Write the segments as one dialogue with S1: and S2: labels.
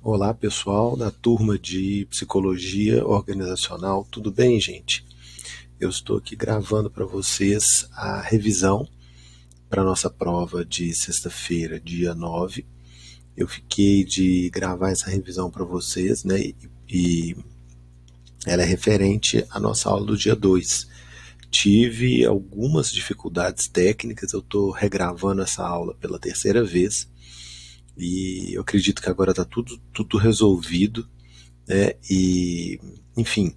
S1: Olá, pessoal da turma de Psicologia Organizacional, tudo bem, gente? Eu estou aqui gravando para vocês a revisão para a nossa prova de sexta-feira, dia 9. Eu fiquei de gravar essa revisão para vocês, né? E ela é referente à nossa aula do dia 2. Tive algumas dificuldades técnicas, eu estou regravando essa aula pela terceira vez e eu acredito que agora está tudo resolvido, né? E, enfim,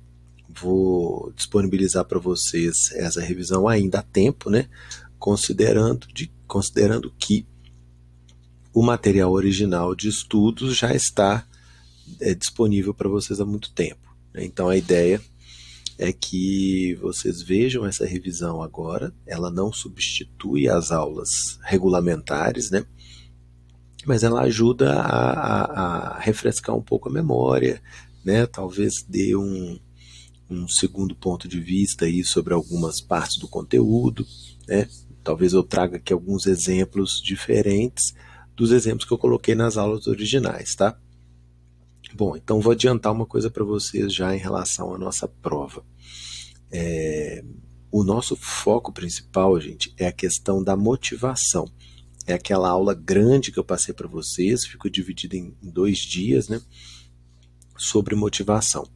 S1: vou disponibilizar para vocês essa revisão ainda há tempo, né? Considerando que o material original de estudos já está disponível para vocês há muito tempo, né? Então a ideia é que vocês vejam essa revisão agora. Ela não substitui as aulas regulamentares, né? Mas ela ajuda a refrescar um pouco a memória, né? Talvez dê um segundo ponto de vista aí sobre algumas partes do conteúdo, né? Talvez eu traga aqui alguns exemplos diferentes dos exemplos que eu coloquei nas aulas originais, tá? Bom, então vou adiantar uma coisa para vocês já em relação à nossa prova. O nosso foco principal, gente, é a questão da motivação. É aquela aula grande que eu passei para vocês, ficou dividida em 2 dias, né? Sobre motivação.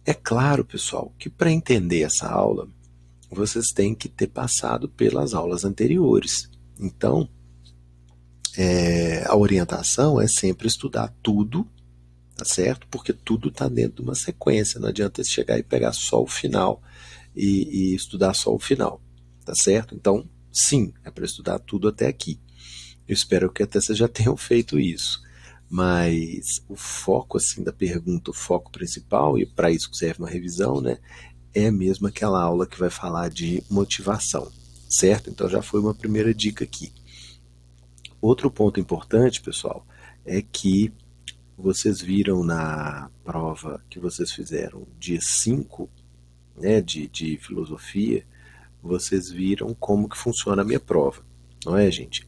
S1: É claro, pessoal, que para entender essa aula, vocês têm que ter passado pelas aulas anteriores. Então, a orientação é sempre estudar tudo, tá certo? Porque tudo está dentro de uma sequência. Não adianta você chegar e pegar só o final e estudar só o final, tá certo? Então, sim, é para estudar tudo até aqui. Eu espero que até vocês já tenham feito isso. Mas o foco assim da pergunta, o foco principal, e para isso que serve uma revisão, né, é mesmo aquela aula que vai falar de motivação, certo? Então já foi uma primeira dica aqui. Outro ponto importante, pessoal, é que vocês viram na prova que vocês fizeram dia 5, né, de filosofia, vocês viram como que funciona a minha prova. Não é, gente?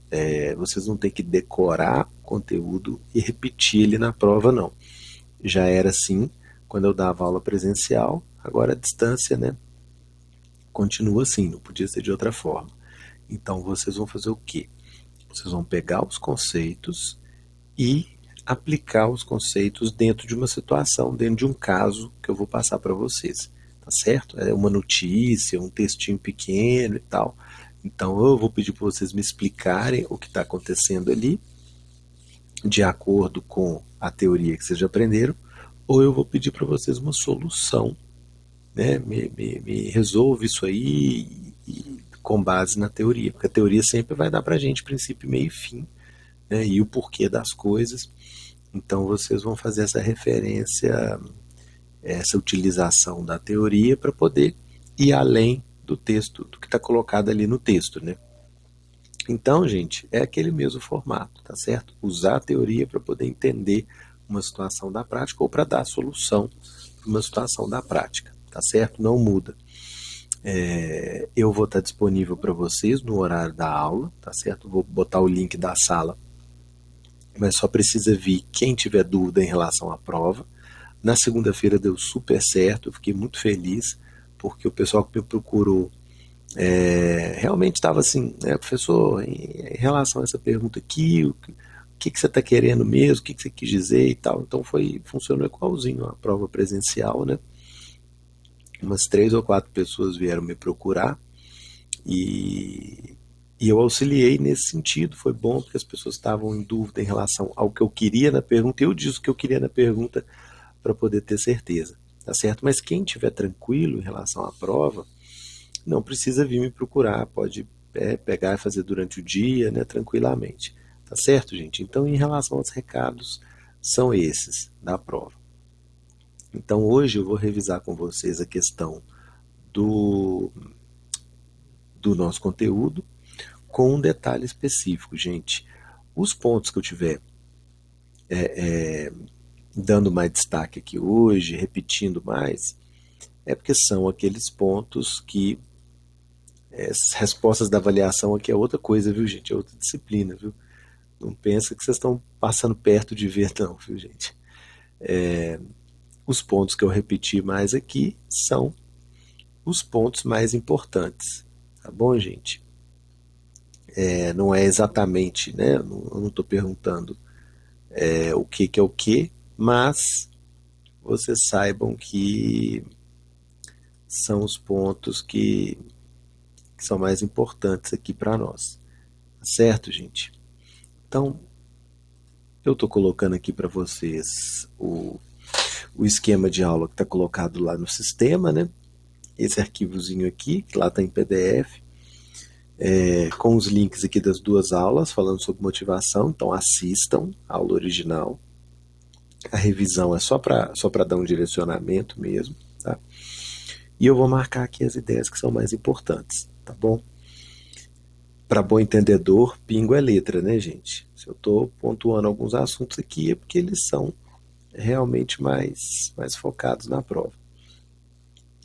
S1: Vocês não têm que decorar o conteúdo e repetir ele na prova, não. Já era assim quando eu dava aula presencial, agora a distância, né, continua assim, não podia ser de outra forma. Então vocês vão fazer o quê? Vocês vão pegar os conceitos e aplicar os conceitos dentro de uma situação, dentro de um caso que eu vou passar para vocês, tá certo? É uma notícia, um textinho pequeno e tal. Então eu vou pedir para vocês me explicarem o que está acontecendo ali, de acordo com a teoria que vocês já aprenderam, ou eu vou pedir para vocês uma solução, né? Me resolve isso aí com base na teoria, porque a teoria sempre vai dar para a gente princípio, meio e fim, né? E o porquê das coisas. Então vocês vão fazer essa referência, essa utilização da teoria para poder ir além do texto, do que está colocado ali no texto, né? Então, gente, é aquele mesmo formato, tá certo? Usar a teoria para poder entender uma situação da prática ou para dar a solução para uma situação da prática, tá certo? Não muda. Eu vou estar disponível para vocês no horário da aula, tá certo? Vou botar o link da sala, mas só precisa vir quem tiver dúvida em relação à prova. Na segunda-feira deu super certo, eu fiquei muito feliz, porque o pessoal que me procurou realmente estava assim, né, professor, em relação a essa pergunta aqui, o que você está querendo mesmo, o que você quis dizer e tal. Então funcionou igualzinho a prova presencial, né? Umas 3 ou 4 pessoas vieram me procurar e, e eu auxiliei nesse sentido. Foi bom porque as pessoas estavam em dúvida em relação ao que eu queria na pergunta. Eu disse o que eu queria na pergunta para poder ter certeza, tá certo? Mas quem estiver tranquilo em relação à prova, não precisa vir me procurar, pode pegar e fazer durante o dia, né, tranquilamente. Tá certo, gente? Então, em relação aos recados, são esses da prova. Então, hoje eu vou revisar com vocês a questão do, do nosso conteúdo com um detalhe específico, gente. Os pontos que eu tiver dando mais destaque aqui hoje, repetindo mais, é porque são aqueles pontos que as respostas da avaliação aqui é outra coisa, viu, gente? É outra disciplina, viu? Não pensa que vocês estão passando perto de ver, não, viu, gente? Os pontos que eu repeti mais aqui são os pontos mais importantes, tá bom, gente? Não é exatamente, né? Eu não estou perguntando o que é o que, mas vocês saibam que são os pontos que são mais importantes aqui para nós, tá certo, gente? Então, eu estou colocando aqui para vocês o esquema de aula que está colocado lá no sistema, né? Esse arquivozinho aqui, que lá está em PDF, com os links aqui das duas aulas falando sobre motivação. Então assistam a aula original. A revisão é só para dar um direcionamento mesmo, tá? E eu vou marcar aqui as ideias que são mais importantes, tá bom? Para bom entendedor, pingo é letra, né, gente? Se eu estou pontuando alguns assuntos aqui é porque eles são realmente mais focados na prova.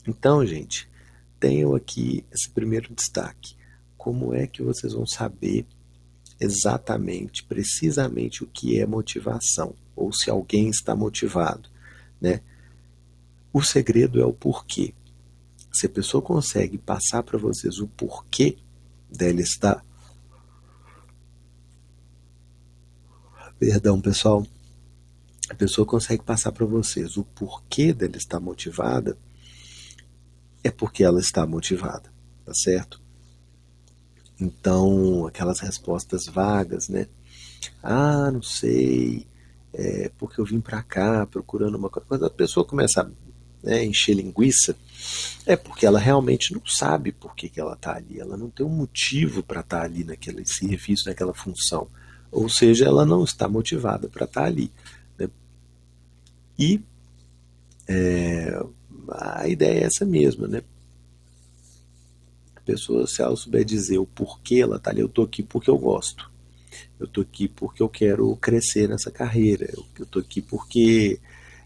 S1: Então, gente, tenham aqui esse primeiro destaque. Como é que vocês vão saber exatamente, precisamente o que é motivação? Ou se alguém está motivado, né? O segredo é o porquê. Se a pessoa consegue passar para vocês o porquê dela estar... Perdão, pessoal. A pessoa consegue passar para vocês o porquê dela estar motivada, é porque ela está motivada, tá certo? Então, aquelas respostas vagas, né? Ah, não sei, porque eu vim para cá procurando uma coisa. Quando a pessoa começa a, né, encher linguiça, é porque ela realmente não sabe por que ela está ali. Ela não tem um motivo para estar ali naquele serviço, naquela função. Ou seja, ela não está motivada para estar ali, né? E a ideia é essa mesma, né? A pessoa, se ela souber dizer o porquê ela está ali, eu estou aqui porque eu gosto. Eu estou aqui porque eu quero crescer nessa carreira. Eu estou aqui porque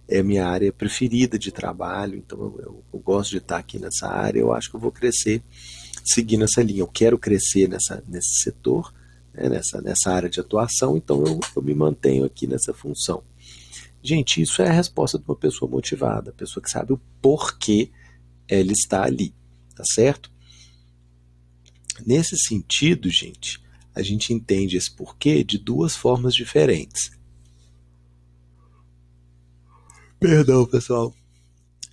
S1: é minha área preferida de trabalho, então eu gosto de estar aqui nessa área, eu acho que eu vou crescer seguindo essa linha. Eu quero crescer nesse setor, né, nessa área de atuação, então eu me mantenho aqui nessa função. Gente, isso é a resposta de uma pessoa motivada, pessoa que sabe o porquê ela está ali, tá certo? Nesse sentido, gente, a gente entende esse porquê de duas formas diferentes. Perdão, pessoal.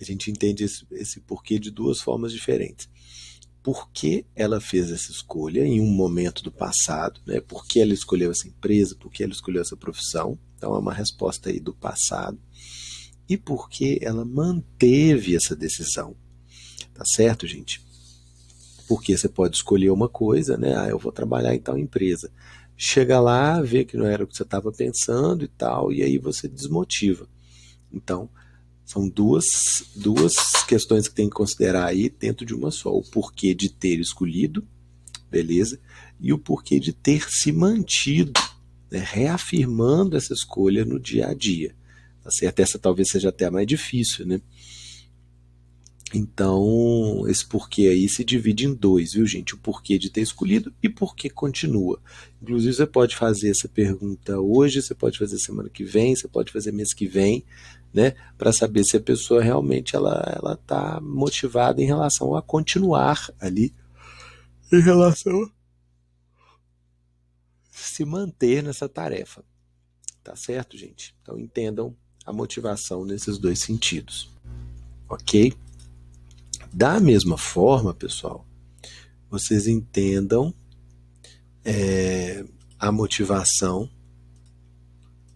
S1: A gente entende esse porquê de duas formas diferentes. Por que ela fez essa escolha em um momento do passado, né? Por que ela escolheu essa empresa, por que ela escolheu essa profissão. Então é uma resposta aí do passado. E por que ela manteve essa decisão. Tá certo, gente? Porque você pode escolher uma coisa, né? Ah, eu vou trabalhar em tal empresa. Chega lá, vê que não era o que você estava pensando e tal, e aí você desmotiva. Então, são duas questões que tem que considerar aí dentro de uma só. O porquê de ter escolhido, beleza? E o porquê de ter se mantido, né? Reafirmando essa escolha no dia a dia. Tá certo? Essa talvez seja até a mais difícil, né? Então, esse porquê aí se divide em dois, viu, gente? O porquê de ter escolhido e porquê continua. Inclusive, você pode fazer essa pergunta hoje, você pode fazer semana que vem, você pode fazer mês que vem, né? Para saber se a pessoa realmente ela está motivada em relação a continuar ali, em relação a se manter nessa tarefa. Tá certo, gente? Então, entendam a motivação nesses dois sentidos, ok? Da mesma forma, pessoal, vocês entendam a motivação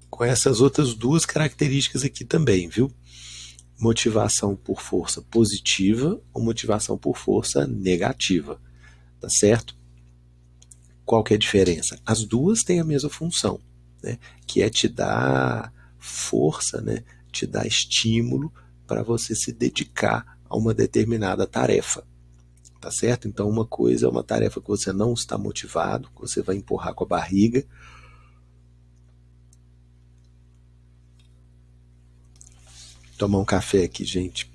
S1: com essas outras duas características aqui também, viu? Motivação por força positiva ou motivação por força negativa, tá certo? Qual que é a diferença? As duas têm a mesma função, né? Que é te dar força, né? Te dar estímulo para você se dedicar a uma determinada tarefa, tá certo? Então uma coisa é uma tarefa que você não está motivado, que você vai empurrar com a barriga. Tomar um café aqui, gente.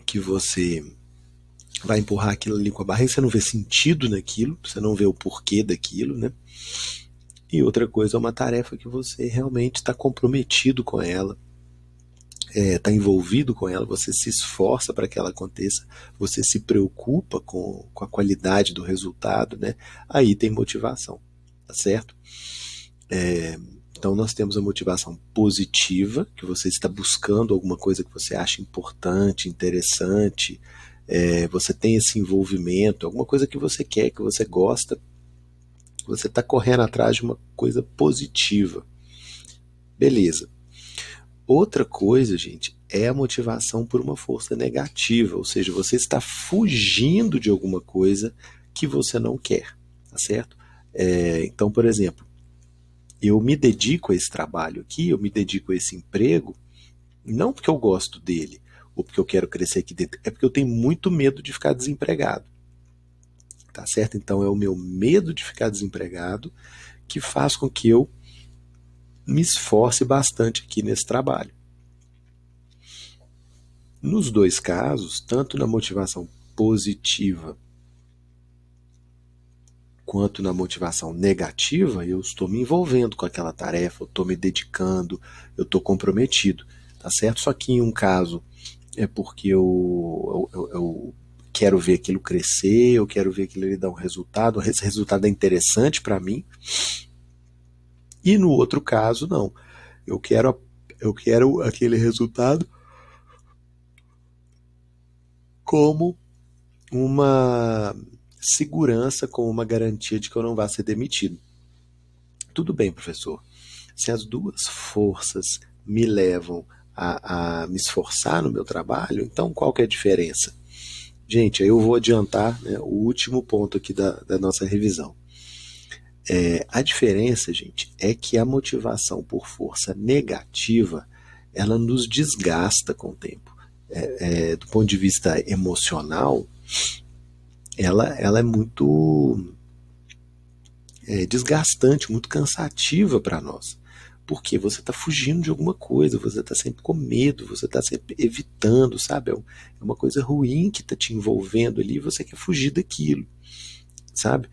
S1: Que você vai empurrar aquilo ali com a barriga, você não vê sentido naquilo, você não vê o porquê daquilo, né? E outra coisa é uma tarefa que você realmente está comprometido com ela, está envolvido com ela, você se esforça para que ela aconteça, você se preocupa com a qualidade do resultado, né? Aí tem motivação, tá certo? Então nós temos a motivação positiva, que você está buscando alguma coisa que você acha importante, interessante, você tem esse envolvimento, alguma coisa que você quer, que você gosta, você está correndo atrás de uma coisa positiva. Beleza. Outra coisa, gente, é a motivação por uma força negativa, ou seja, você está fugindo de alguma coisa que você não quer, tá certo? Então, por exemplo, eu me dedico a esse trabalho aqui, eu me dedico a esse emprego, não porque eu gosto dele, ou porque eu quero crescer aqui dentro, é porque eu tenho muito medo de ficar desempregado, tá certo? Então é o meu medo de ficar desempregado que faz com que eu me esforce bastante aqui nesse trabalho. Nos dois casos, tanto na motivação positiva quanto na motivação negativa, eu estou me envolvendo com aquela tarefa, eu estou me dedicando, eu estou comprometido, tá certo? Só que em um caso é porque eu quero ver aquilo crescer, eu quero ver aquilo ali dar um resultado, esse resultado é interessante para mim, e no outro caso, não. Eu quero aquele resultado como uma segurança, como uma garantia de que eu não vá ser demitido. Tudo bem, professor. Se as duas forças me levam a me esforçar no meu trabalho, então qual que é a diferença? Gente, aí eu vou adiantar, né, o último ponto aqui da nossa revisão. A diferença, gente, é que a motivação por força negativa, ela nos desgasta com o tempo. Do ponto de vista emocional, ela é muito desgastante, muito cansativa para nós. Porque você está fugindo de alguma coisa, você está sempre com medo, você está sempre evitando, sabe? É uma coisa ruim que está te envolvendo ali e você quer fugir daquilo, sabe?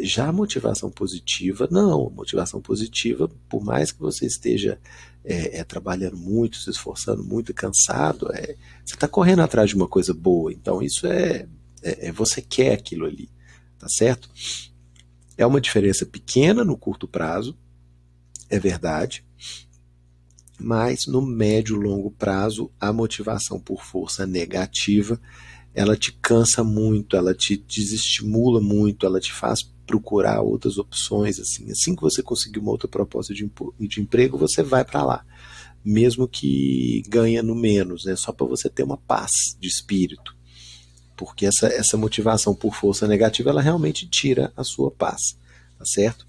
S1: Já a motivação positiva, não. A motivação positiva, por mais que você esteja trabalhando muito, se esforçando muito e cansado, você está correndo atrás de uma coisa boa. Então, isso você quer aquilo ali, tá certo? É uma diferença pequena no curto prazo, é verdade, mas no médio e longo prazo, a motivação por força negativa, ela te cansa muito, ela te desestimula muito, ela te faz procurar outras opções. Assim que você conseguir uma outra proposta de emprego, você vai para lá, mesmo que ganhando menos, né? Só para você ter uma paz de espírito, porque essa motivação por força negativa, ela realmente tira a sua paz, tá certo?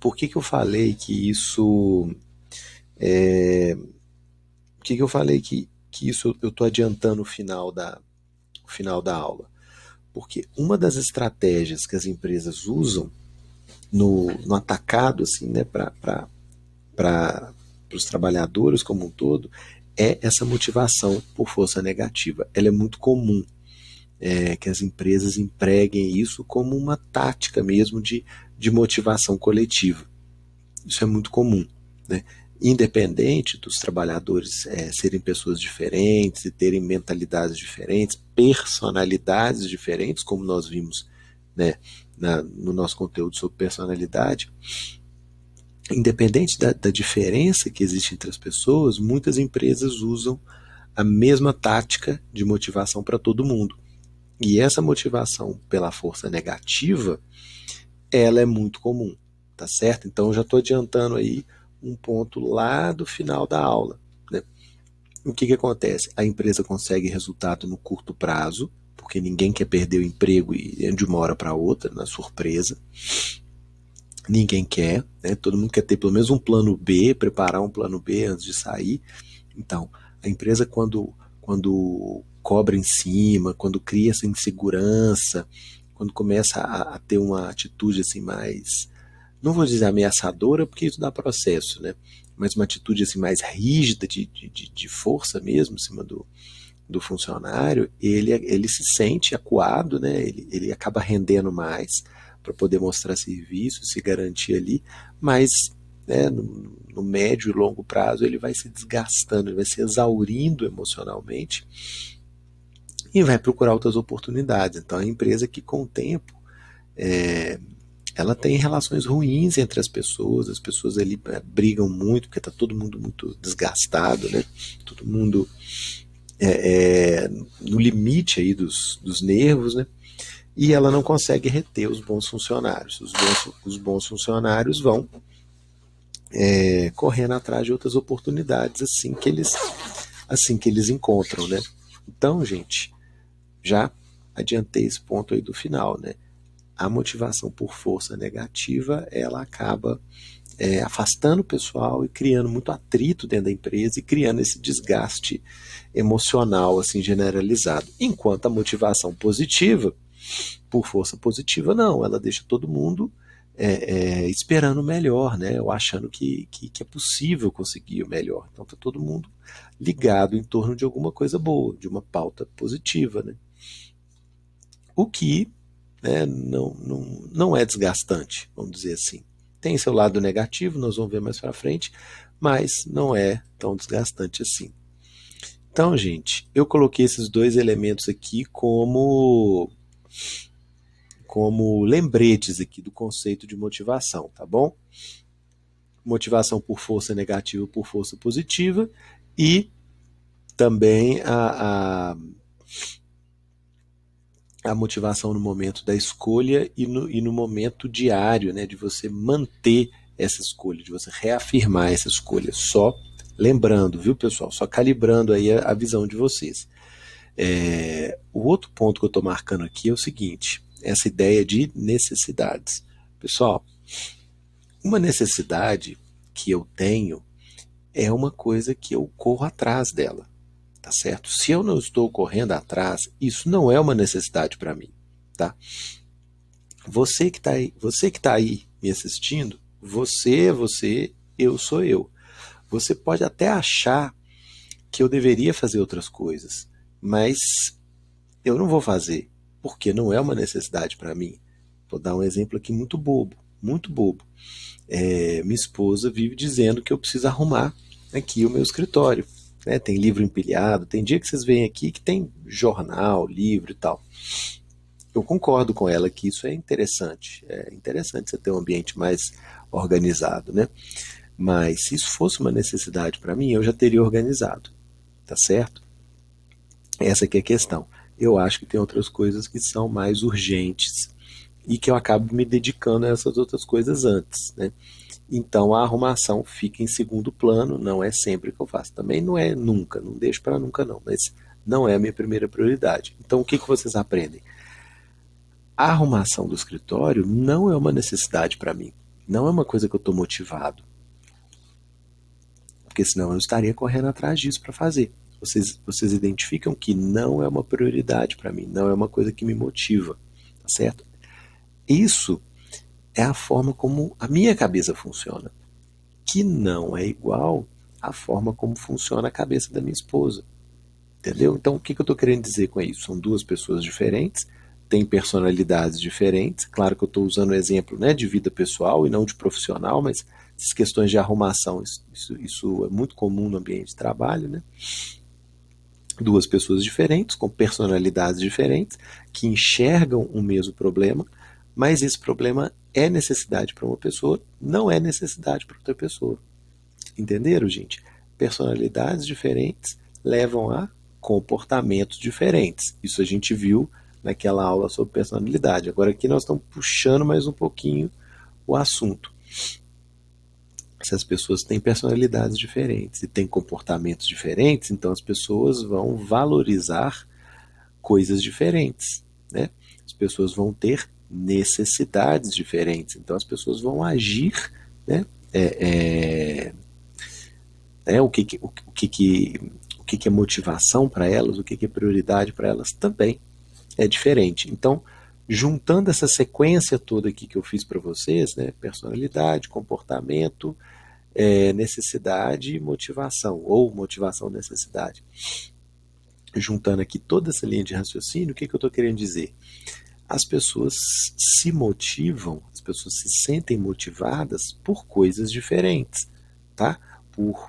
S1: Por que eu falei que isso por que eu falei que isso eu estou adiantando o final da aula? Porque uma das estratégias que as empresas usam no atacado, assim, né, para os trabalhadores como um todo, é essa motivação por força negativa. Ela é muito comum que as empresas empreguem isso como uma tática mesmo de motivação coletiva. Isso é muito comum, né? Independente dos trabalhadores serem pessoas diferentes e terem mentalidades diferentes, personalidades diferentes, como nós vimos, né, no nosso conteúdo sobre personalidade, independente da diferença que existe entre as pessoas, muitas empresas usam a mesma tática de motivação para todo mundo. E essa motivação pela força negativa, ela é muito comum, tá certo? Então eu já estou adiantando aí um ponto lá do final da aula, né? O que acontece? A empresa consegue resultado no curto prazo, porque ninguém quer perder o emprego de uma hora para outra, na surpresa. Ninguém quer, né? Todo mundo quer ter pelo menos um plano B, preparar um plano B antes de sair. Então, a empresa quando cobra em cima, quando cria essa insegurança, quando começa a ter uma atitude assim mais, não vou dizer ameaçadora, porque isso dá processo, né? Mas uma atitude assim mais rígida, de força mesmo, em cima do funcionário, ele se sente acuado, né? Ele acaba rendendo mais para poder mostrar serviço, se garantir ali, mas, né, no médio e longo prazo ele vai se desgastando, ele vai se exaurindo emocionalmente e vai procurar outras oportunidades. Então, é a empresa que com o tempo ela tem relações ruins entre as pessoas ali brigam muito, porque está todo mundo muito desgastado, né? Todo mundo no limite aí dos nervos, né? E ela não consegue reter os bons funcionários. Os bons funcionários vão correndo atrás de outras oportunidades assim que eles encontram, né? Então, gente, já adiantei esse ponto aí do final, né? A motivação por força negativa, ela acaba afastando o pessoal e criando muito atrito dentro da empresa e criando esse desgaste emocional assim generalizado. Enquanto a motivação positiva, por força positiva, não, ela deixa todo mundo esperando o melhor, né? Ou achando que é possível conseguir o melhor. Então está todo mundo ligado em torno de alguma coisa boa, de uma pauta positiva, né? O que, né, não é desgastante, vamos dizer assim. Tem seu lado negativo, nós vamos ver mais para frente, mas não é tão desgastante assim. Então, gente, eu coloquei esses dois elementos aqui como lembretes aqui do conceito de motivação, tá bom? Motivação por força negativa, por força positiva, e também a motivação no momento da escolha e no momento diário, né, de você manter essa escolha, de você reafirmar essa escolha. Só lembrando, viu, pessoal? Só calibrando aí a visão de vocês. O outro ponto que eu estou marcando aqui é o seguinte: essa ideia de necessidades. Pessoal, uma necessidade que eu tenho é uma coisa que eu corro atrás dela. Tá certo? Se eu não estou correndo atrás, isso não é uma necessidade para mim, tá? Você que tá aí me assistindo, você, eu sou eu. Você pode até achar que eu deveria fazer outras coisas, mas eu não vou fazer, porque não é uma necessidade para mim. Vou dar um exemplo aqui muito bobo, muito bobo. Minha esposa vive dizendo que eu preciso arrumar aqui o meu escritório. Né? Tem livro empilhado, tem dia que vocês veem aqui que tem jornal, livro e tal. Eu concordo com ela que isso é interessante. É interessante você ter um ambiente mais organizado, né? Mas se isso fosse uma necessidade para mim, eu já teria organizado, tá certo? Essa aqui é a questão. Eu acho que tem outras coisas que são mais urgentes e que eu acabo me dedicando a essas outras coisas antes, né? Então a arrumação fica em segundo plano, não é sempre que eu faço. Também não é nunca, não deixo para nunca não, mas não é a minha primeira prioridade. Então o que vocês aprendem? A arrumação do escritório não é uma necessidade para mim, não é uma coisa que eu estou motivado, porque senão eu estaria correndo atrás disso para fazer. Vocês identificam que não é uma prioridade para mim, não é uma coisa que me motiva, tá certo? Isso é a forma como a minha cabeça funciona, que não é igual à forma como funciona a cabeça da minha esposa. Entendeu? Então, o que eu estou querendo dizer com isso? São duas pessoas diferentes, têm personalidades diferentes. Claro que eu estou usando o exemplo, né, de vida pessoal e não de profissional, mas essas questões de arrumação, isso é muito comum no ambiente de trabalho, né? Duas pessoas diferentes, com personalidades diferentes, que enxergam o mesmo problema, mas esse problema é necessidade para uma pessoa, não é necessidade para outra pessoa. Entenderam, gente? Personalidades diferentes levam a comportamentos diferentes. Isso a gente viu naquela aula sobre personalidade. Agora aqui nós estamos puxando mais um pouquinho o assunto. Se as pessoas têm personalidades diferentes e têm comportamentos diferentes, então as pessoas vão valorizar coisas diferentes, né? As pessoas vão ter necessidades diferentes, então as pessoas vão agir, né? O que é motivação para elas, o que é prioridade para elas também é diferente. Então, juntando essa sequência toda aqui que eu fiz para vocês, né, personalidade, comportamento, necessidade e motivação, ou motivação necessidade. juntando aqui toda essa linha de raciocínio, o que eu estou querendo dizer? As pessoas se motivam, as pessoas se sentem motivadas por coisas diferentes, tá?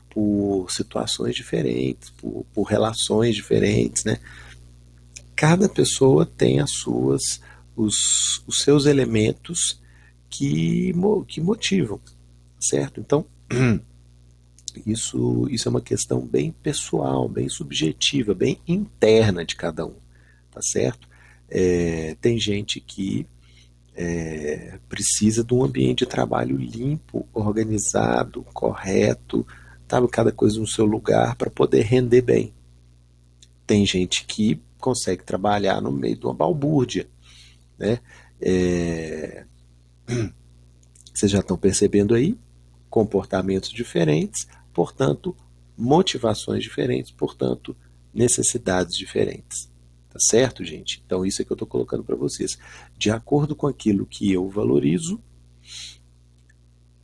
S1: Por situações diferentes, por relações diferentes, né? Cada pessoa tem os seus elementos que motivam, certo? Então, isso é uma questão bem pessoal, bem subjetiva, bem interna de cada um, tá certo? Tem gente que precisa de um ambiente de trabalho limpo, organizado, correto, sabe, cada coisa no seu lugar para poder render bem. Tem gente que consegue trabalhar no meio de uma balbúrdia, né? É, Vocês já estão percebendo aí comportamentos diferentes, portanto, motivações diferentes, portanto, necessidades diferentes. Tá certo, gente? Então, isso é que eu estou colocando para vocês. De acordo com aquilo que eu valorizo,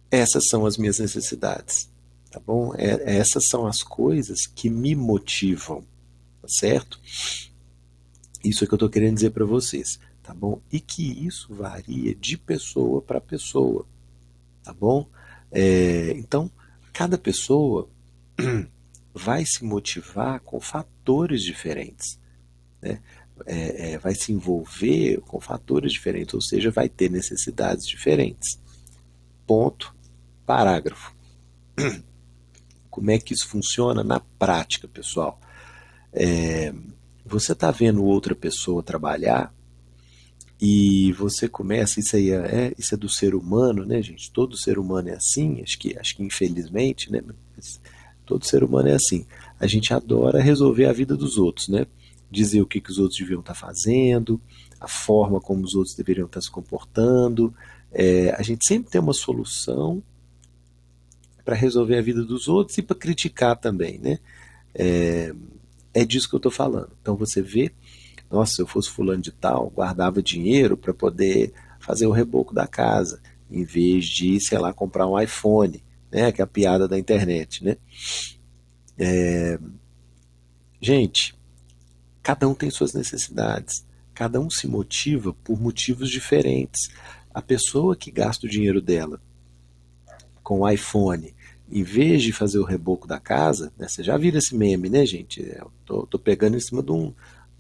S1: essas são as minhas necessidades. Tá bom? Essas são as coisas que me motivam. Tá certo? Isso é que eu estou querendo dizer para vocês. Tá bom? E que isso varia de pessoa para pessoa. Tá bom? Então, cada pessoa vai se motivar com fatores diferentes, né? Vai se envolver com fatores diferentes, ou seja, vai ter necessidades diferentes. Ponto, parágrafo. Como é que isso funciona na prática, pessoal? Você está vendo outra pessoa trabalhar e você começa, isso é do ser humano, né, gente? Todo ser humano é assim, acho que infelizmente, né? Mas todo ser humano é assim. A gente adora resolver a vida dos outros, né? Dizer o que os outros deviam estar fazendo, a forma como os outros deveriam estar se comportando. A gente sempre tem uma solução para resolver a vida dos outros e para criticar também, né? É disso que eu estou falando. Então você vê, nossa, se eu fosse fulano de tal, guardava dinheiro para poder fazer o reboco da casa, em vez de, sei lá, comprar um iPhone, né? Que é a piada da internet, né? Gente, cada um tem suas necessidades, cada um se motiva por motivos diferentes. A pessoa que gasta o dinheiro dela com o iPhone, em vez de fazer o reboco da casa, né, você já viram esse meme, né, gente? Eu tô pegando em cima de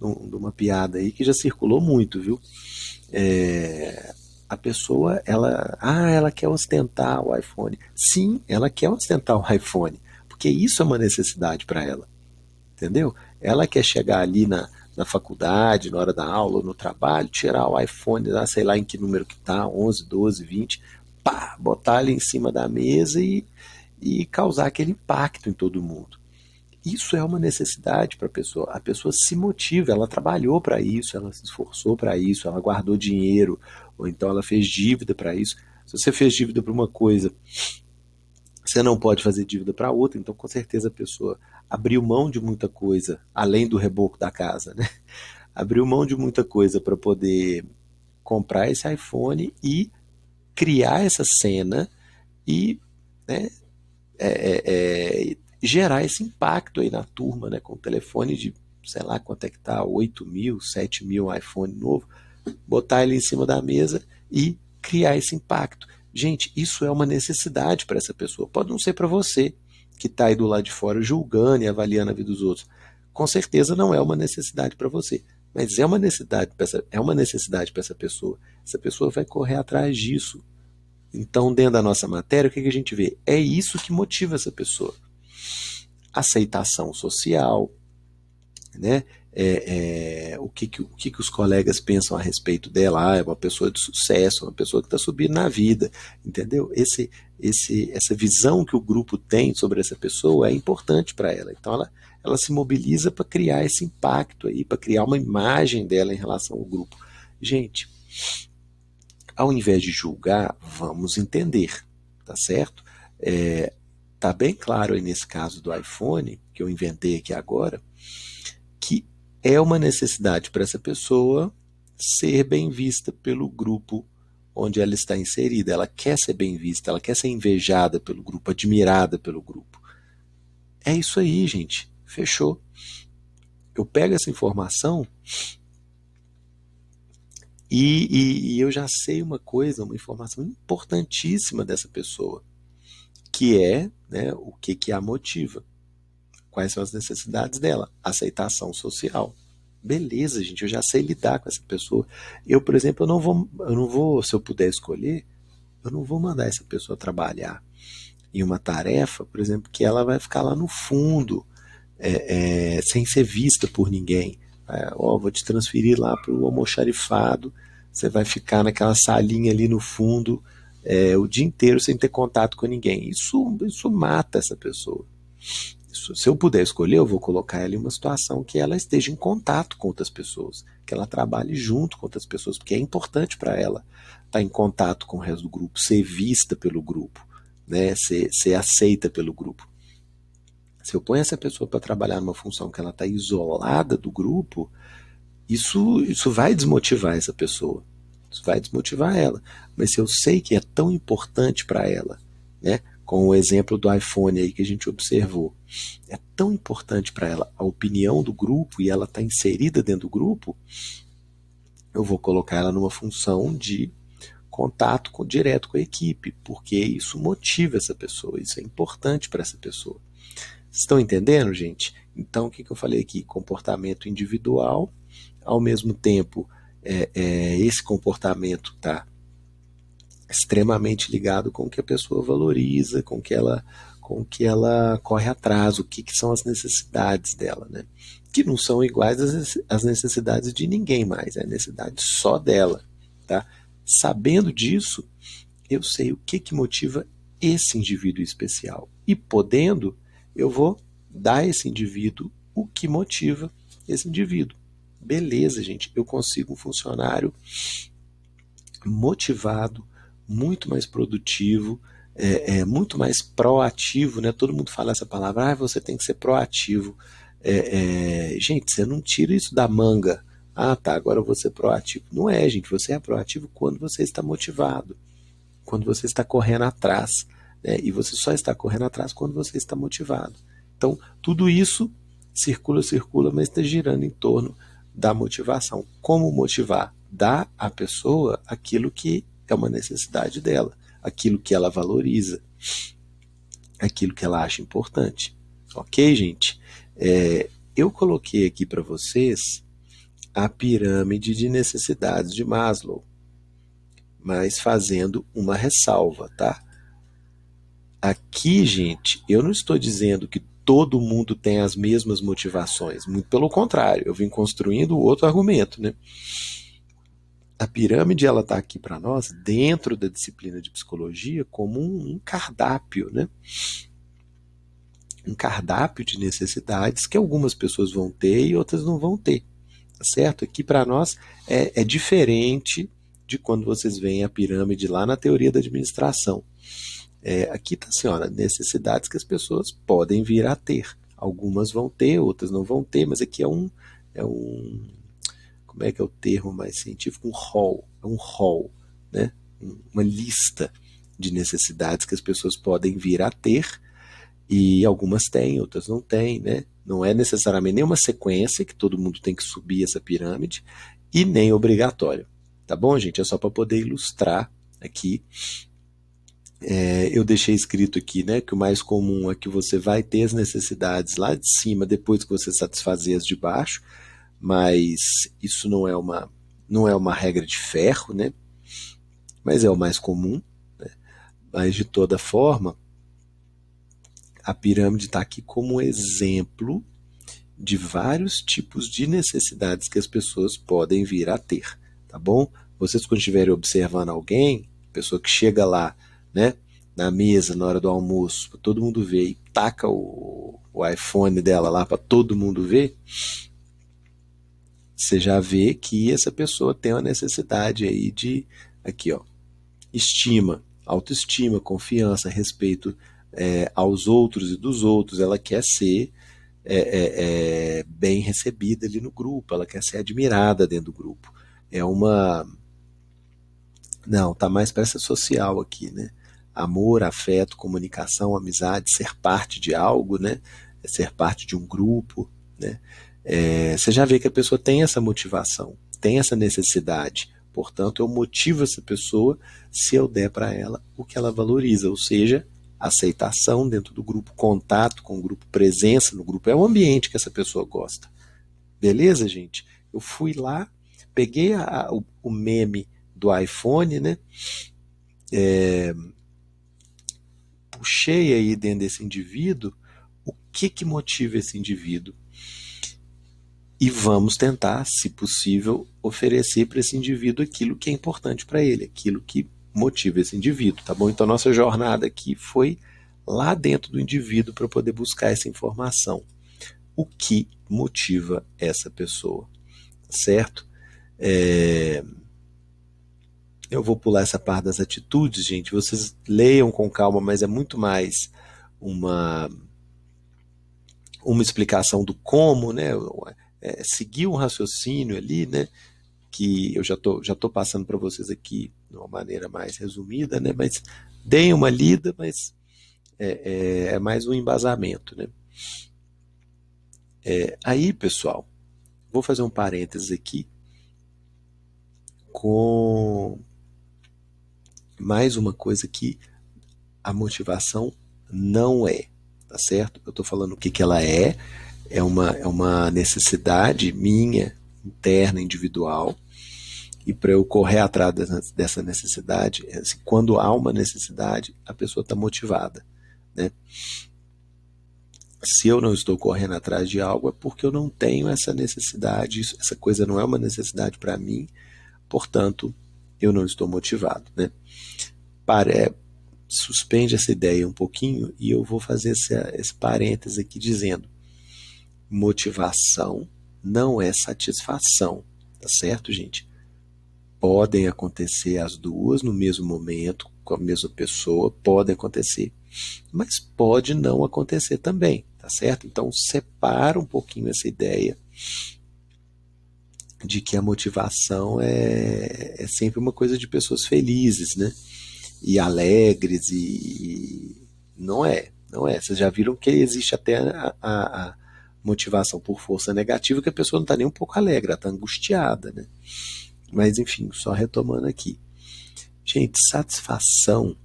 S1: uma piada aí que já circulou muito, viu? A pessoa, ela quer ostentar o iPhone. Sim, ela quer ostentar o iPhone, porque isso é uma necessidade para ela, entendeu? Ela quer chegar ali na faculdade, na hora da aula, ou no trabalho, tirar o iPhone, lá, sei lá em que número que tá, 11, 12, 20, pá, botar ele em cima da mesa e causar aquele impacto em todo mundo. Isso é uma necessidade para a pessoa. A pessoa se motiva, ela trabalhou para isso, ela se esforçou para isso, ela guardou dinheiro, ou então ela fez dívida para isso. Se você fez dívida para uma coisa, você não pode fazer dívida para outra, então com certeza a pessoa abriu mão de muita coisa, além do reboco da casa, né? Abriu mão de muita coisa para poder comprar esse iPhone e criar essa cena e, né, gerar esse impacto aí na turma, né, com o telefone de, sei lá quanto é que tá, 8 mil, 7 mil iPhone novo, botar ele em cima da mesa e criar esse impacto. Gente, isso é uma necessidade para essa pessoa. Pode não ser para você, que está aí do lado de fora julgando e avaliando a vida dos outros. Com certeza não é uma necessidade para você. Mas é uma necessidade para essa pessoa. Essa pessoa vai correr atrás disso. Então, dentro da nossa matéria, o que a gente vê? É isso que motiva essa pessoa. Aceitação social, né? O que os colegas pensam a respeito dela? É uma pessoa de sucesso, uma pessoa que está subindo na vida, entendeu? Essa visão que o grupo tem sobre essa pessoa é importante para ela. Então ela se mobiliza para criar esse impacto aí, para criar uma imagem dela em relação ao grupo. Gente, ao invés de julgar, vamos entender, tá certo? Tá bem claro aí nesse caso do iPhone, que eu inventei aqui agora, que é uma necessidade para essa pessoa ser bem vista pelo grupo onde ela está inserida. Ela quer ser bem vista, ela quer ser invejada pelo grupo, admirada pelo grupo. É isso aí, gente. Fechou. eu pego essa informação e eu já sei uma coisa, uma informação importantíssima dessa pessoa, que é, né, o que a motiva. Quais são as necessidades dela? Aceitação social. Beleza, gente, eu já sei lidar com essa pessoa. Eu, por exemplo, eu não vou, se eu puder escolher, eu não vou mandar essa pessoa trabalhar em uma tarefa, por exemplo, que ela vai ficar lá no fundo, sem ser vista por ninguém. Vou te transferir lá para o almoxarifado, você vai ficar naquela salinha ali no fundo o dia inteiro sem ter contato com ninguém. Isso mata essa pessoa. Se eu puder escolher, eu vou colocar ela em uma situação que ela esteja em contato com outras pessoas, que ela trabalhe junto com outras pessoas, porque é importante para ela estar em contato com o resto do grupo, ser vista pelo grupo, né, ser aceita pelo grupo. Se eu ponho essa pessoa para trabalhar numa função que ela está isolada do grupo, isso vai desmotivar essa pessoa. Isso vai desmotivar ela. Mas se eu sei que é tão importante para ela, né, com o exemplo do iPhone aí que a gente observou, é tão importante para ela a opinião do grupo e ela está inserida dentro do grupo, eu vou colocar ela numa função de contato direto com a equipe, porque isso motiva essa pessoa, isso é importante para essa pessoa. Estão entendendo, gente? Então, o que eu falei aqui? Comportamento individual, ao mesmo tempo, esse comportamento está extremamente ligado com o que a pessoa valoriza, com o que ela corre atrás, o que são as necessidades dela, né? Que não são iguais às necessidades de ninguém mais, é a necessidade só dela, tá? Sabendo disso, eu sei o que motiva esse indivíduo especial. E podendo, eu vou dar a esse indivíduo o que motiva esse indivíduo. Beleza, gente, eu consigo um funcionário motivado, muito mais produtivo, muito mais proativo, né? Todo mundo fala essa palavra, você tem que ser proativo. Gente, você não tira isso da manga. Ah, tá, agora eu vou ser proativo. Não é, gente, você é proativo quando você está motivado, quando você está correndo atrás, né? E você só está correndo atrás quando você está motivado. Então, tudo isso circula, mas está girando em torno da motivação. Como motivar? Dar à pessoa aquilo que é uma necessidade dela, aquilo que ela valoriza, aquilo que ela acha importante. Ok, gente? Eu coloquei aqui para vocês a pirâmide de necessidades de Maslow, mas fazendo uma ressalva, tá? Aqui, gente, eu não estou dizendo que todo mundo tem as mesmas motivações, muito pelo contrário, eu vim construindo outro argumento, né? A pirâmide ela está aqui para nós dentro da disciplina de psicologia como um cardápio, né? Um cardápio de necessidades que algumas pessoas vão ter e outras não vão ter, tá certo? Aqui para nós é diferente de quando vocês veem a pirâmide lá na teoria da administração. Aqui está assim, ó, necessidades que as pessoas podem vir a ter. Algumas vão ter, outras não vão ter, mas aqui é um como é que é o termo mais científico? É um rol, né? Uma lista de necessidades que as pessoas podem vir a ter e algumas têm, outras não têm, né? Não é necessariamente nenhuma sequência que todo mundo tem que subir essa pirâmide e nem obrigatório. Tá bom, gente? É só para poder ilustrar aqui. Eu deixei escrito aqui, né, que o mais comum é que você vai ter as necessidades lá de cima depois que você satisfazer as de baixo, mas isso não é uma regra de ferro, né? Mas é o mais comum, né? Mas de toda forma, a pirâmide está aqui como exemplo de vários tipos de necessidades que as pessoas podem vir a ter, tá bom? Vocês quando estiverem observando alguém, pessoa que chega lá, né, na mesa na hora do almoço, para todo mundo ver e taca o iPhone dela lá para todo mundo ver, você já vê que essa pessoa tem uma necessidade aí de, aqui ó, estima, autoestima, confiança, respeito aos outros e dos outros, ela quer ser bem recebida ali no grupo, ela quer ser admirada dentro do grupo. Não, tá mais para essa social aqui, né? Amor, afeto, comunicação, amizade, ser parte de algo, né? Ser parte de um grupo, né? Você já vê que a pessoa tem essa motivação, tem essa necessidade. Portanto, eu motivo essa pessoa se eu der para ela o que ela valoriza, ou seja, aceitação dentro do grupo, contato com o grupo, presença no grupo. É o ambiente que essa pessoa gosta. Beleza, gente? Eu fui lá, peguei o meme do iPhone, né? Puxei aí dentro desse indivíduo o que motiva esse indivíduo. E vamos tentar, se possível, oferecer para esse indivíduo aquilo que é importante para ele, aquilo que motiva esse indivíduo, tá bom? Então, nossa jornada aqui foi lá dentro do indivíduo para poder buscar essa informação. O que motiva essa pessoa, certo? Eu vou pular essa parte das atitudes, gente. Vocês leiam com calma, mas é muito mais uma explicação do como, né? Seguir um raciocínio ali, né? Que eu já tô passando para vocês aqui de uma maneira mais resumida, né? Mas deem uma lida, mas é mais um embasamento, né? Aí, pessoal, vou fazer um parênteses aqui com mais uma coisa que a motivação não é, tá certo? Eu estou falando o que ela é uma necessidade minha, interna, individual, e para eu correr atrás dessa necessidade, assim, quando há uma necessidade, a pessoa está motivada, né? Se eu não estou correndo atrás de algo, é porque eu não tenho essa necessidade, essa coisa não é uma necessidade para mim, portanto, eu não estou motivado, né? Suspende essa ideia um pouquinho e eu vou fazer esse parêntese aqui dizendo: motivação não é satisfação, tá certo, gente? Podem acontecer as duas no mesmo momento, com a mesma pessoa, podem acontecer, mas pode não acontecer também, tá certo? Então separa um pouquinho essa ideia de que a motivação é sempre uma coisa de pessoas felizes, né? E alegres, e não é. Vocês já viram que existe até a motivação por força negativa, que a pessoa não está nem um pouco alegre, ela está angustiada, né? Mas enfim, só retomando aqui. Gente, satisfação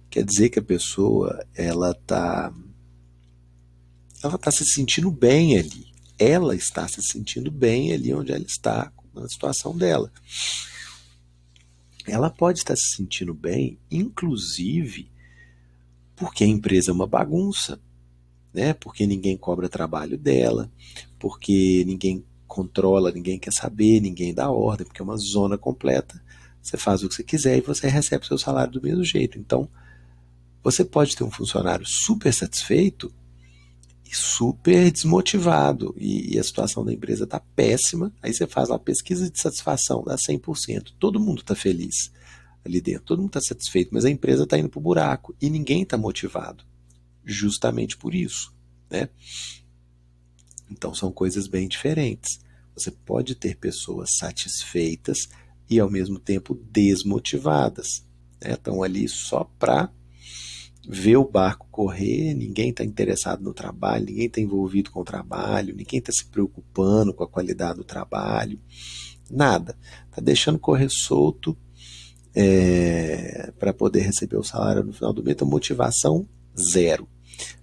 S1: quer dizer que a pessoa ela tá se sentindo bem ali. Ela está se sentindo bem ali onde ela está, na situação dela. Ela pode estar se sentindo bem, inclusive porque a empresa é uma bagunça, né? Porque ninguém cobra trabalho dela, porque ninguém controla, ninguém quer saber, ninguém dá ordem, porque é uma zona completa. Você faz o que você quiser e você recebe seu salário do mesmo jeito. Então, você pode ter um funcionário super satisfeito e super desmotivado, e a situação da empresa está péssima. Aí você faz uma pesquisa de satisfação, dá 100%. Todo mundo está feliz ali dentro, todo mundo está satisfeito, mas a empresa está indo para o buraco e ninguém está motivado, justamente por isso, né? Então são coisas bem diferentes. Você pode ter pessoas satisfeitas e ao mesmo tempo desmotivadas, né? Estão ali só para ver o barco correr, ninguém está interessado no trabalho, ninguém está envolvido com o trabalho, ninguém está se preocupando com a qualidade do trabalho, nada. Está deixando correr solto para poder receber o salário no final do mês. Então, motivação zero.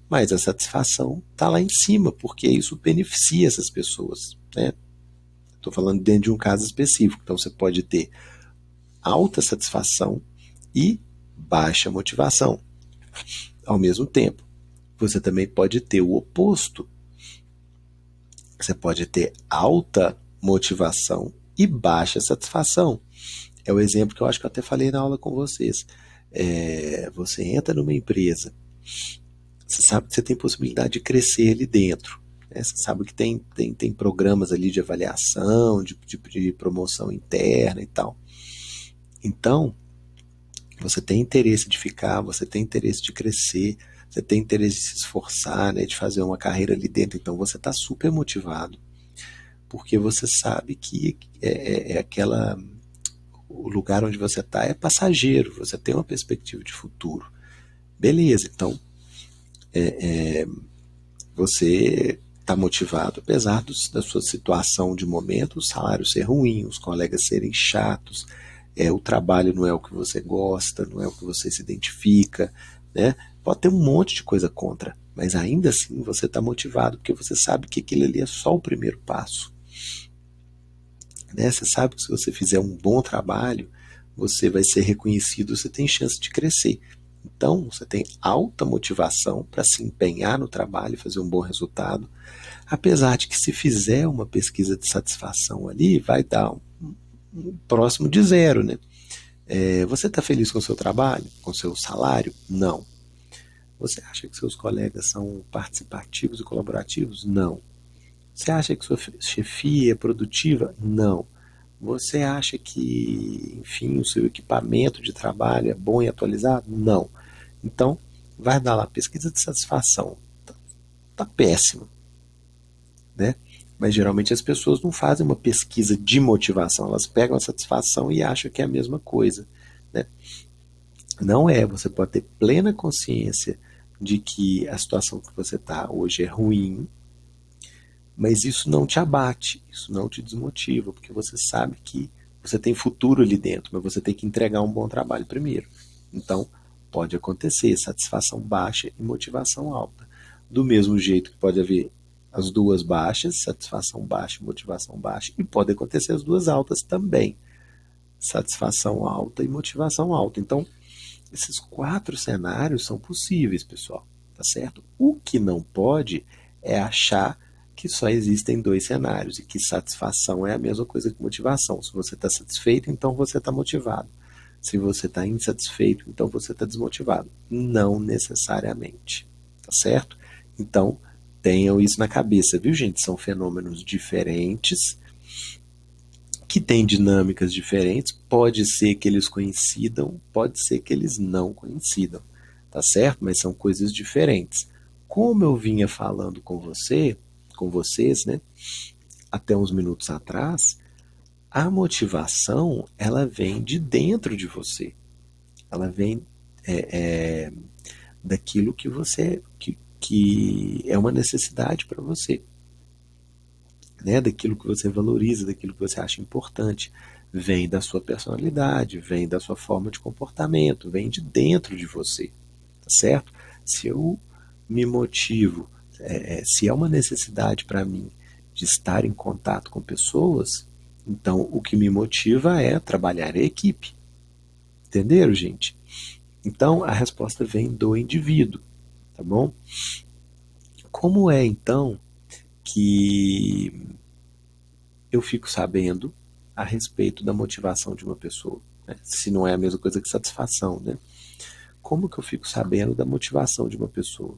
S1: Mas a satisfação está lá em cima, porque isso beneficia essas pessoas, né? Estou falando dentro de um caso específico. Então você pode ter alta satisfação e baixa motivação ao mesmo tempo. Você também pode ter o oposto. Você pode ter alta motivação e baixa satisfação. É o exemplo que eu acho que eu até falei na aula com vocês. Você entra numa empresa, você sabe que você tem possibilidade de crescer ali dentro, né? Você sabe que tem programas ali de avaliação, de promoção interna e tal. Então, você tem interesse de ficar, você tem interesse de crescer, você tem interesse de se esforçar, né, de fazer uma carreira ali dentro. Então, você está super motivado, porque você sabe que o lugar onde você está é passageiro, você tem uma perspectiva de futuro. Beleza, então você está motivado, apesar da sua situação de momento, o salário ser ruim, os colegas serem chatos, o trabalho não é o que você gosta, não é o que você se identifica, né? Pode ter um monte de coisa contra, mas ainda assim você está motivado, porque você sabe que aquilo ali é só o primeiro passo. Né? Você sabe que se você fizer um bom trabalho, você vai ser reconhecido, você tem chance de crescer. Então, você tem alta motivação para se empenhar no trabalho e fazer um bom resultado, apesar de que se fizer uma pesquisa de satisfação ali, vai dar um próximo de zero, né? Você está feliz com o seu trabalho, com o seu salário? Não. Você acha que seus colegas são participativos e colaborativos? Não. Você acha que sua chefia é produtiva? Não. Você acha que, enfim, o seu equipamento de trabalho é bom e atualizado? Não. Então, vai dar lá pesquisa de satisfação. Tá péssimo, né? Mas geralmente as pessoas não fazem uma pesquisa de motivação, elas pegam a satisfação e acham que é a mesma coisa, né? Não é, você pode ter plena consciência de que a situação que você está hoje é ruim, mas isso não te abate, isso não te desmotiva, porque você sabe que você tem futuro ali dentro, mas você tem que entregar um bom trabalho primeiro. Então, pode acontecer satisfação baixa e motivação alta. Do mesmo jeito que pode haver as duas baixas, satisfação baixa e motivação baixa, e pode acontecer as duas altas também, satisfação alta e motivação alta. Então, esses 4 cenários são possíveis, pessoal, tá certo? O que não pode é achar que só existem 2 cenários e que satisfação é a mesma coisa que motivação. Se você está satisfeito, então você está motivado. Se você está insatisfeito, então você está desmotivado. Não necessariamente, tá certo? Então, tenham isso na cabeça, viu, gente? São fenômenos diferentes, que têm dinâmicas diferentes. Pode ser que eles coincidam, pode ser que eles não coincidam, tá certo? Mas são coisas diferentes. Como eu vinha falando com vocês, né, até uns minutos atrás, a motivação, ela vem de dentro de você. Ela vem daquilo que você que é uma necessidade para você, né? Daquilo que você valoriza, daquilo que você acha importante. Vem da sua personalidade, vem da sua forma de comportamento, vem de dentro de você, tá certo? Se eu me motivo, se é uma necessidade para mim de estar em contato com pessoas, então o que me motiva é trabalhar em equipe. Entenderam, gente? Então a resposta vem do indivíduo, tá bom? Como é então que eu fico sabendo a respeito da motivação de uma pessoa, né? Se não é a mesma coisa que satisfação, né? Como que eu fico sabendo da motivação de uma pessoa?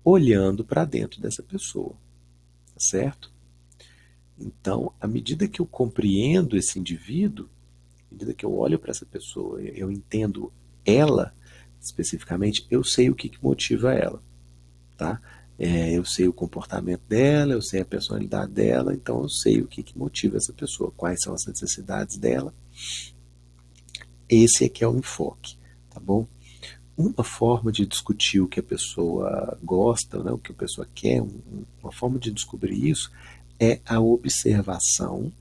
S1: Olhando para dentro dessa pessoa, tá certo? Então, à medida que eu compreendo esse indivíduo, à medida que eu olho para essa pessoa, eu entendo ela especificamente, eu sei o que motiva ela, tá? Eu sei o comportamento dela, eu sei a personalidade dela, então eu sei o que motiva essa pessoa, quais são as necessidades dela. Esse aqui é o enfoque, tá bom? Uma forma de discutir o que a pessoa gosta, né, o que a pessoa quer, uma forma de descobrir isso é a observação,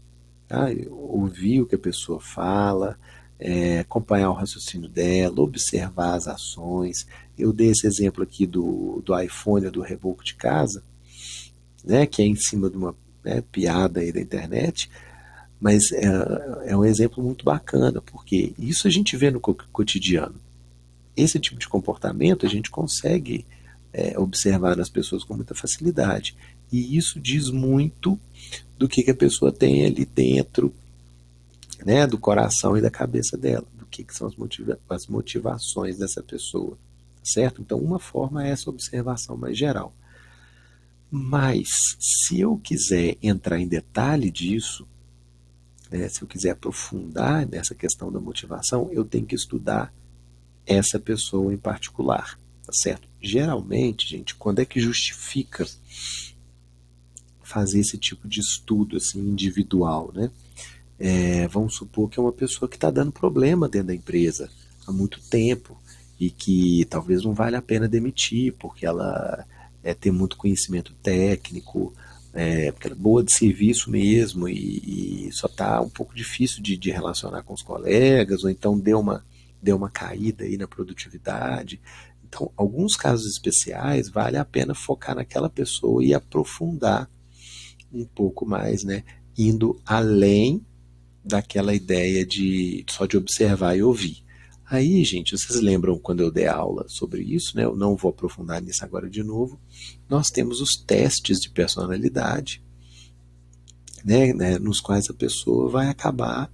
S1: tá? Ouvir o que a pessoa fala, acompanhar o raciocínio dela, observar as ações. Eu dei esse exemplo aqui do iPhone, do reboco de casa, né, que é em cima de uma, né, piada aí da internet, mas é um exemplo muito bacana, porque isso a gente vê no cotidiano. Esse tipo de comportamento a gente consegue observar nas pessoas com muita facilidade. E isso diz muito do que a pessoa tem ali dentro, né, do coração e da cabeça dela, do que são as motivações dessa pessoa, certo? Então, uma forma é essa observação mais geral. Mas, se eu quiser entrar em detalhe disso, né, se eu quiser aprofundar nessa questão da motivação, eu tenho que estudar essa pessoa em particular, tá certo? Geralmente, gente, quando é que justifica fazer esse tipo de estudo assim individual, né? Vamos supor que é uma pessoa que está dando problema dentro da empresa há muito tempo e que talvez não vale a pena demitir porque ela ter muito conhecimento técnico, porque ela é boa de serviço mesmo e só está um pouco difícil de relacionar com os colegas, ou então deu uma caída aí na produtividade. Então, alguns casos especiais, vale a pena focar naquela pessoa e aprofundar um pouco mais, né? Indo além daquela ideia de só de observar e ouvir. Aí, gente, vocês lembram quando eu dei aula sobre isso, né? Eu não vou aprofundar nisso agora de novo. Nós temos os testes de personalidade, né, nos quais a pessoa vai acabar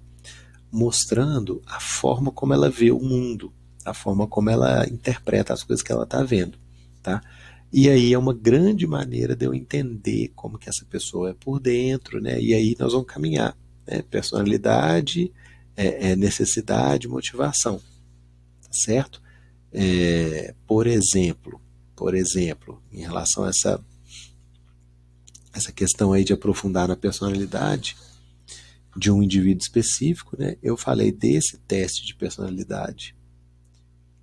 S1: mostrando a forma como ela vê o mundo, a forma como ela interpreta as coisas que ela está vendo, tá? E aí é uma grande maneira de eu entender como que essa pessoa é por dentro, né? E aí nós vamos caminhar, né? Personalidade, necessidade, motivação, tá certo? Por exemplo, em relação a essa questão aí de aprofundar na personalidade de um indivíduo específico, né? Eu falei desse teste de personalidade,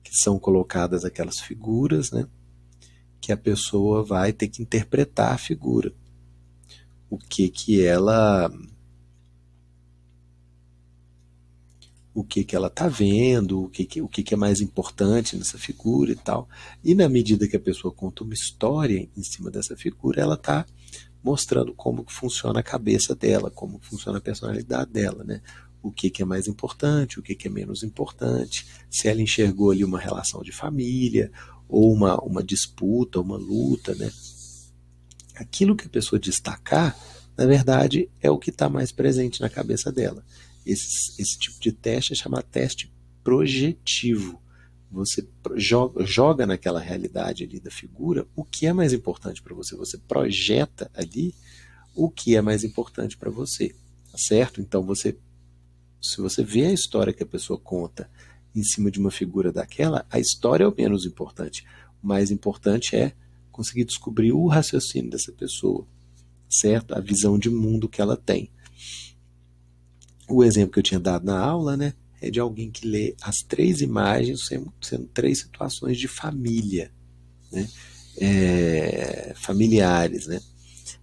S1: que são colocadas aquelas figuras, né? Que a pessoa vai ter que interpretar a figura. O que que ela está vendo, o que é mais importante nessa figura e tal. E na medida que a pessoa conta uma história em cima dessa figura, ela está mostrando como que funciona a cabeça dela, como que funciona a personalidade dela, né? O que é mais importante, o que é menos importante, se ela enxergou ali uma relação de família, ou uma disputa, uma luta, né? Aquilo que a pessoa destacar, na verdade, é o que está mais presente na cabeça dela. Esse tipo de teste é chamado teste projetivo. Você joga naquela realidade ali da figura o que é mais importante para você. Você projeta ali o que é mais importante para você, tá certo? Então, se você vê a história que a pessoa conta em cima de uma figura daquela, a história é o menos importante. O mais importante é conseguir descobrir o raciocínio dessa pessoa, certo? A visão de mundo que ela tem. O exemplo que eu tinha dado na aula, né, é de alguém que lê as três imagens sendo três situações de família, né, familiares, né?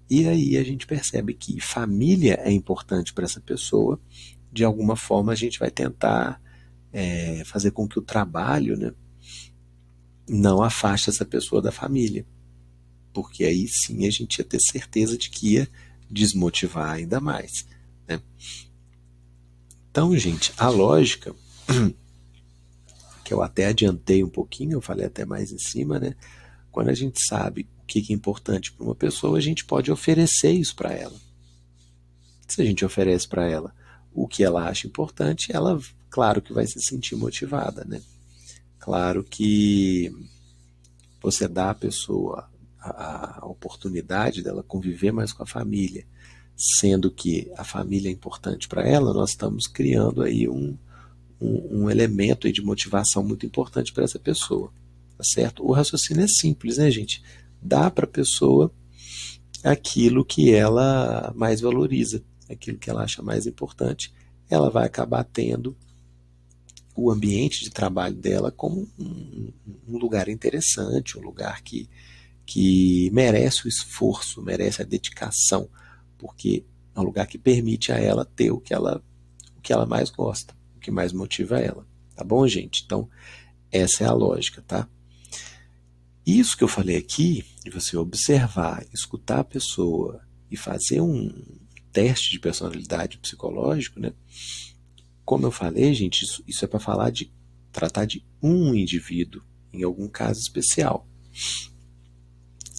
S1: E aí a gente percebe que família é importante para essa pessoa. De alguma forma a gente vai tentar fazer com que o trabalho, né, não afaste essa pessoa da família, porque aí sim a gente ia ter certeza de que ia desmotivar ainda mais, né? Então, gente, a lógica, que eu até adiantei um pouquinho, eu falei até mais em cima, né? Quando a gente sabe o que é importante para uma pessoa, a gente pode oferecer isso para ela. Se a gente oferece para ela o que ela acha importante, ela, claro que vai se sentir motivada, né? Claro que você dá à pessoa a oportunidade dela conviver mais com a família, sendo que a família é importante para ela, nós estamos criando aí um elemento aí de motivação muito importante para essa pessoa, tá certo? O raciocínio é simples, né, gente? Dá para a pessoa aquilo que ela mais valoriza, aquilo que ela acha mais importante, ela vai acabar tendo o ambiente de trabalho dela como um lugar interessante, um lugar que merece o esforço, merece a dedicação, porque é um lugar que permite a ela ter o que ela mais gosta, o que mais motiva ela. Tá bom, gente? Então, essa é a lógica, tá? Isso que eu falei aqui, de você observar, escutar a pessoa e fazer um teste de personalidade psicológico, né? Como eu falei, gente, isso é para falar de tratar de um indivíduo em algum caso especial.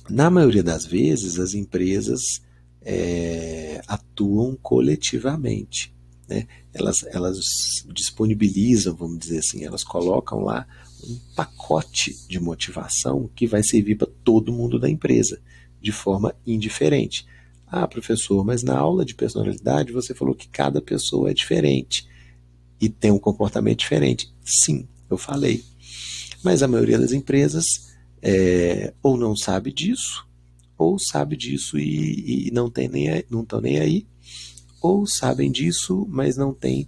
S1: Na maioria das vezes, as empresas atuam coletivamente, né? Elas disponibilizam, vamos dizer assim, elas colocam lá um pacote de motivação que vai servir para todo mundo da empresa, de forma indiferente. Ah, professor, mas na aula de personalidade você falou que cada pessoa é diferente e tem um comportamento diferente. Sim, eu falei. Mas a maioria das empresas ou não sabe disso, ou sabe disso e não estão nem aí, ou sabem disso, mas não tem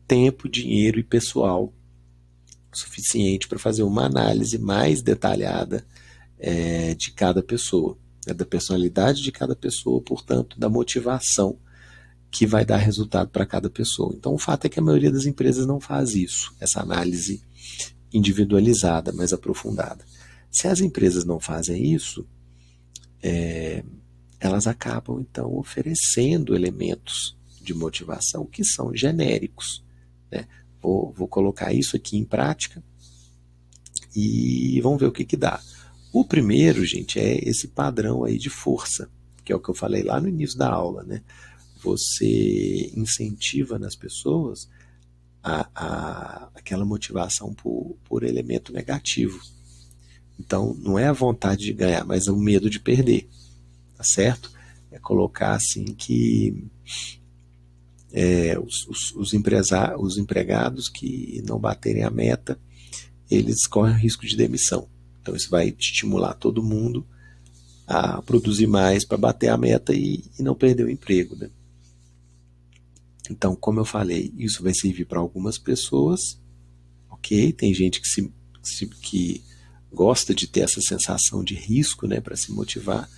S1: tempo, dinheiro e pessoal suficiente para fazer uma análise mais detalhada de cada pessoa, né, da personalidade de cada pessoa, portanto, da motivação que vai dar resultado para cada pessoa. Então, o fato é que a maioria das empresas não faz isso, essa análise individualizada, mais aprofundada. Se as empresas não fazem isso, elas acabam, então, oferecendo elementos de motivação que são genéricos, né? Vou colocar isso aqui em prática e vamos ver o que dá. O primeiro, gente, é esse padrão aí de força, que é o que eu falei lá no início da aula, né? Você incentiva nas pessoas aquela motivação por elemento negativo. Então, não é a vontade de ganhar, mas é o medo de perder, tá certo? É colocar assim que os empregados que não baterem a meta, eles correm risco de demissão. Então, isso vai estimular todo mundo a produzir mais para bater a meta e não perder o emprego, né? Então, como eu falei, isso vai servir para algumas pessoas, ok? Tem gente que gosta de ter essa sensação de risco, né, para se motivar,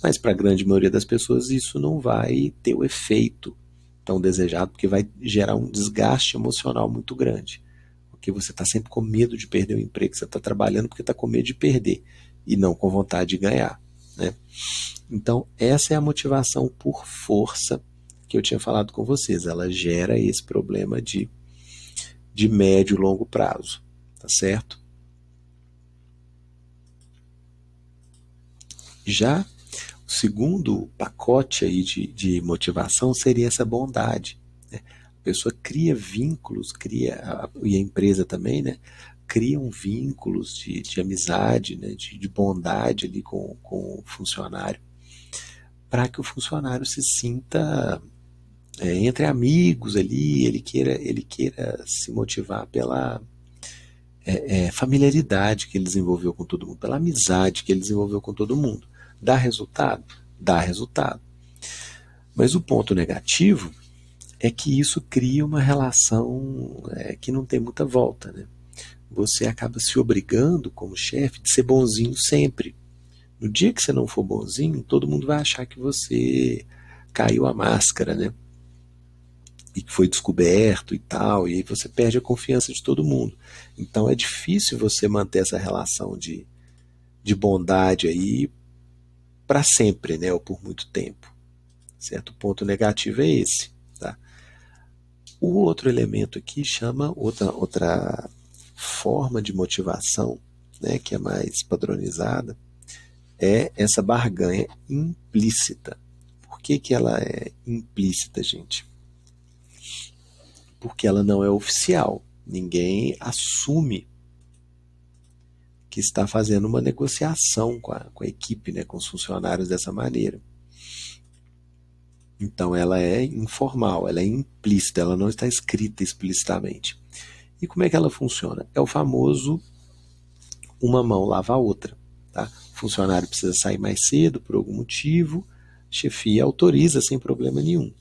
S1: mas para a grande maioria das pessoas isso não vai ter o efeito tão desejado, porque vai gerar um desgaste emocional muito grande. Porque você está sempre com medo de perder o emprego, você está trabalhando porque está com medo de perder e não com vontade de ganhar, né? Então, essa é a motivação por força que eu tinha falado com vocês. Ela gera esse problema de médio e longo prazo, tá certo? Já o segundo pacote aí de motivação seria essa bondade, né? A pessoa cria vínculos, e a empresa também, né? Criam vínculos de amizade, né? De bondade ali com o funcionário, para que o funcionário se sinta entre amigos ali, ele queira se motivar pela familiaridade que ele desenvolveu com todo mundo, pela amizade que ele desenvolveu com todo mundo. Dá resultado? Dá resultado. Mas o ponto negativo é que isso cria uma relação que não tem muita volta, né? Você acaba se obrigando, como chefe, de ser bonzinho sempre. No dia que você não for bonzinho, todo mundo vai achar que você caiu a máscara, né? E que foi descoberto e tal, e aí você perde a confiança de todo mundo. Então é difícil você manter essa relação de bondade aí para sempre, né? Ou por muito tempo. Certo? O ponto negativo é esse. Tá? O outro elemento aqui chama outra forma de motivação, né, que é mais padronizada, é essa barganha implícita. Por que ela é implícita, gente? Porque ela não é oficial. Ninguém assume que está fazendo uma negociação com a equipe, né, com os funcionários dessa maneira. Então ela é informal, ela é implícita, ela não está escrita explicitamente. E como é que ela funciona? É o famoso uma mão lava a outra. Tá? O funcionário precisa sair mais cedo por algum motivo, a chefia autoriza sem problema nenhum,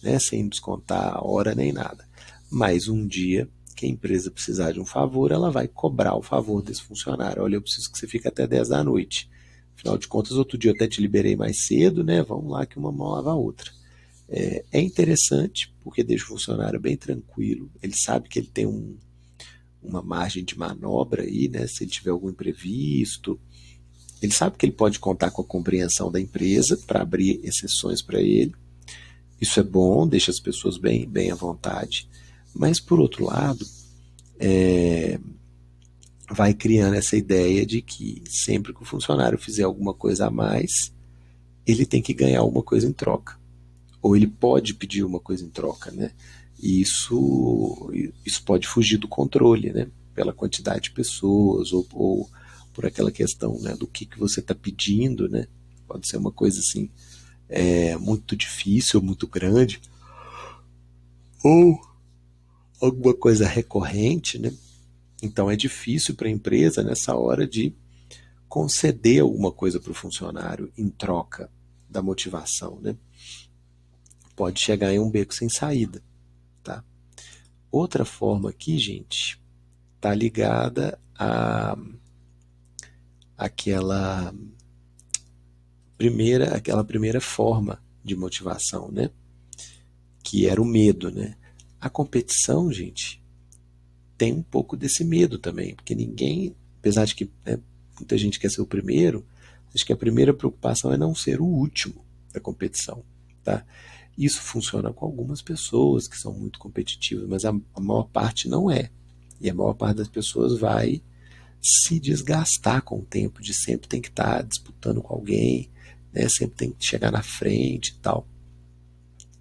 S1: né? Sem descontar a hora nem nada. Mas um dia que a empresa precisar de um favor, ela vai cobrar o favor desse funcionário. Olha, eu preciso que você fique até 10 da noite. Afinal de contas, outro dia eu até te liberei mais cedo, né? Vamos lá que uma mão lava a outra. É interessante, porque deixa o funcionário bem tranquilo, ele sabe que ele tem uma margem de manobra aí, né? Se ele tiver algum imprevisto, ele sabe que ele pode contar com a compreensão da empresa para abrir exceções para ele. Isso é bom, deixa as pessoas bem à vontade. Mas, por outro lado, vai criando essa ideia de que sempre que o funcionário fizer alguma coisa a mais, ele tem que ganhar alguma coisa em troca. Ou ele pode pedir uma coisa em troca, né? E isso pode fugir do controle, né? Pela quantidade de pessoas ou por aquela questão, né, do que você está pedindo, né? Pode ser uma coisa assim muito difícil, muito grande, ou alguma coisa recorrente, né? Então é difícil para a empresa nessa hora de conceder alguma coisa para o funcionário em troca da motivação, né? Pode chegar em um beco sem saída, tá? Outra forma aqui, gente, está ligada aquela primeira forma de motivação, né? Que era o medo, né? A competição, gente, tem um pouco desse medo também, porque ninguém, apesar de que, né, muita gente quer ser o primeiro, acho que a primeira preocupação é não ser o último da competição, tá? Isso funciona com algumas pessoas que são muito competitivas, mas a maior parte não é. E a maior parte das pessoas vai se desgastar com o tempo de sempre tem que estar disputando com alguém, né? Sempre tem que chegar na frente e tal.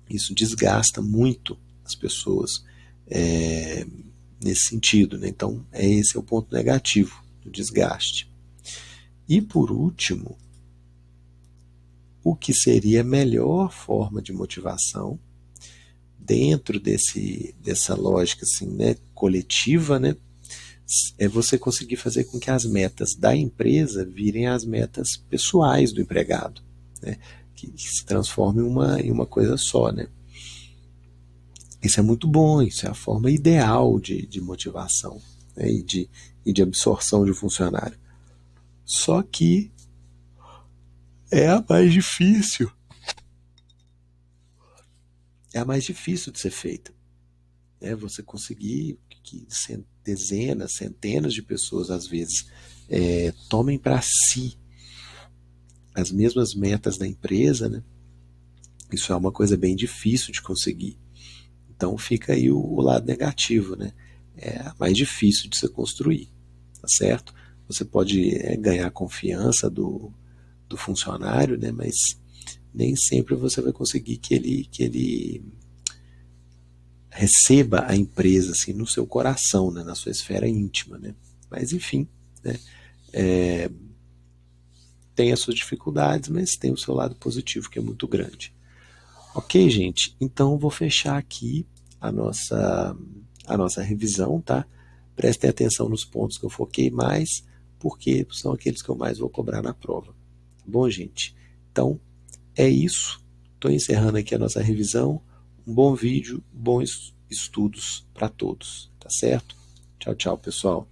S1: Isso desgasta muito as pessoas é, nesse sentido, né? Então, esse é o ponto negativo do desgaste. E por último, o que seria a melhor forma de motivação dentro dessa lógica assim, né, coletiva, né, é você conseguir fazer com que as metas da empresa virem as metas pessoais do empregado, né, que se transforme em uma coisa só. Né. Isso é muito bom, isso é a forma ideal de motivação, né, e de absorção de um funcionário. Só que é a mais difícil. É a mais difícil de ser feita. É você conseguir que dezenas, centenas de pessoas, às vezes, tomem para si as mesmas metas da empresa, né? Isso é uma coisa bem difícil de conseguir. Então fica aí o lado negativo, né? É mais difícil de se construir, tá certo? Você pode ganhar a confiança do funcionário, né? Mas nem sempre você vai conseguir que ele receba a empresa assim no seu coração, né? Na sua esfera íntima, né? Mas enfim, né? Tem as suas dificuldades, mas tem o seu lado positivo que é muito grande. Ok, gente? Então vou fechar aqui a nossa revisão, tá? Prestem atenção nos pontos que eu foquei mais, porque são aqueles que eu mais vou cobrar na prova. Tá bom, gente? Então é isso. Estou encerrando aqui a nossa revisão. Um bom vídeo, bons estudos para todos, tá certo? Tchau, tchau, pessoal.